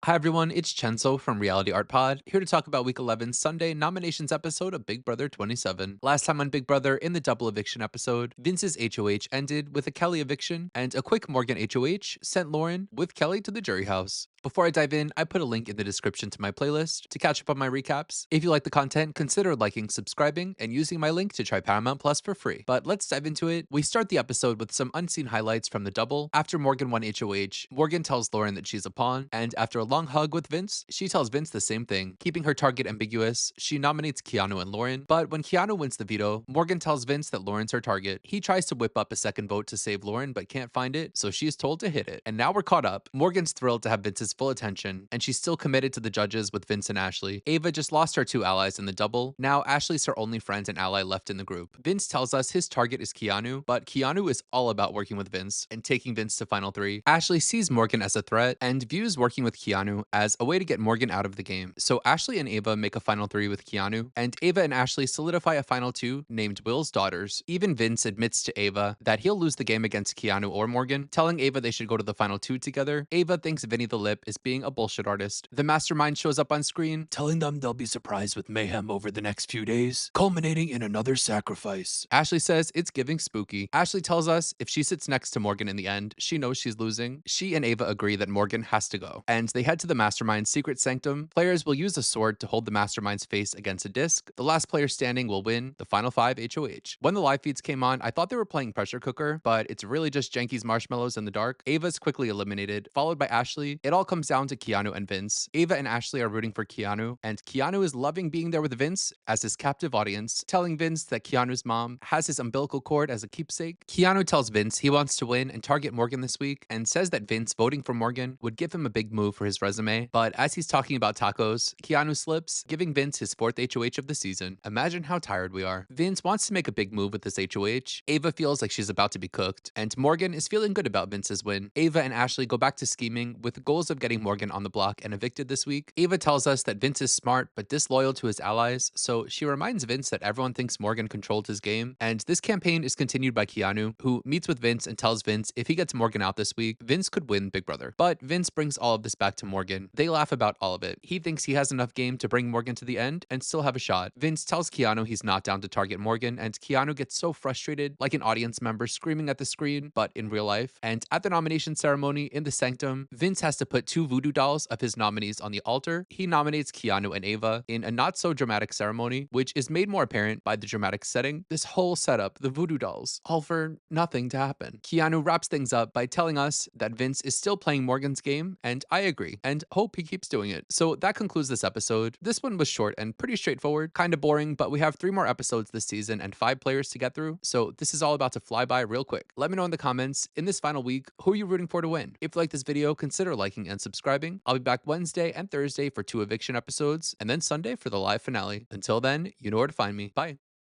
Hi everyone, it's Chenzo from Reality Art Pod, here to talk about Week 11 Sunday nominations episode of Big Brother 27. Last time on Big Brother, in the double eviction episode, Vince's HOH ended with a Kelly eviction, and a quick Morgan HOH sent Lauren with Kelly to the jury house. Before I dive in, I put a link in the description to my playlist to catch up on my recaps. If you like the content, consider liking, subscribing, and using my link to try Paramount Plus for free. But let's dive into it. We start the episode with some unseen highlights from the double. After Morgan won HOH, Morgan tells Lauren that she's a pawn, and after a long hug with Vince, she tells Vince the same thing. Keeping her target ambiguous, she nominates Keanu and Lauren, but when Keanu wins the veto, Morgan tells Vince that Lauren's her target. He tries to whip up a second vote to save Lauren, but can't find it, so she is told to hit it. And now we're caught up. Morgan's thrilled to have Vince's full attention, and she's still committed to the judges with Vince and Ashley. Ava just lost her two allies in the double. Now Ashley's her only friend and ally left in the group. Vince tells us his target is Keanu, but Keanu is all about working with Vince and taking Vince to final three. Ashley sees Morgan as a threat and views working with Keanu as a way to get Morgan out of the game. So Ashley and Ava make a final three with Keanu, and Ava and Ashley solidify a final two named Will's Daughters. Even Vince admits to Ava that he'll lose the game against Keanu or Morgan, telling Ava they should go to the final two together. Ava thinks Vinny the Lip is being a bullshit artist. The mastermind shows up on screen, telling them they'll be surprised with mayhem over the next few days, culminating in another sacrifice. Ashley says it's giving spooky. Ashley tells us if she sits next to Morgan in the end, she knows she's losing. She and Ava agree that Morgan has to go, and they head to the mastermind's secret sanctum. Players will use a sword to hold the mastermind's face against a disc. The last player standing will win the final five HOH. When the live feeds came on, I thought they were playing pressure cooker, but it's really just Jenki's marshmallows in the dark. Ava's quickly eliminated, followed by Ashley. It all comes down to Keanu and Vince. Ava and Ashley are rooting for Keanu, and Keanu is loving being there with Vince as his captive audience, telling Vince that Keanu's mom has his umbilical cord as a keepsake. Keanu tells Vince he wants to win and target Morgan this week, and says that Vince voting for Morgan would give him a big move for his resume. But as he's talking about tacos, Keanu slips, giving Vince his fourth HOH of the season. Imagine how tired we are. Vince wants to make a big move with this HOH. Ava feels like she's about to be cooked, and Morgan is feeling good about Vince's win. Ava and Ashley go back to scheming with goals of getting Morgan on the block and evicted this week. Ava tells us that Vince is smart but disloyal to his allies, so she reminds Vince that everyone thinks Morgan controlled his game. And this campaign is continued by Keanu, who meets with Vince and tells Vince if he gets Morgan out this week, Vince could win Big Brother. But Vince brings all of this back to Morgan. They laugh about all of it. He thinks he has enough game to bring Morgan to the end and still have a shot. Vince tells Keanu he's not down to target Morgan, and Keanu gets so frustrated, like an audience member screaming at the screen, but in real life. And at the nomination ceremony in the sanctum, Vince has to put two voodoo dolls of his nominees on the altar. He nominates Keanu and Ava in a not so dramatic ceremony, which is made more apparent by the dramatic setting. This whole setup, the voodoo dolls, all for nothing to happen. Keanu wraps things up by telling us that Vince is still playing Morgan's game, and I agree, and hope he keeps doing it. So that concludes this episode. This one was short and pretty straightforward, kind of boring, but we have 3 more episodes this season and 5 players to get through, so this is all about to fly by real quick. Let me know in the comments, in this final week, who are you rooting for to win? If you like this video, consider liking and subscribing. I'll be back Wednesday and Thursday for 2 eviction episodes, and then Sunday for the live finale. Until then, you know where to find me. Bye.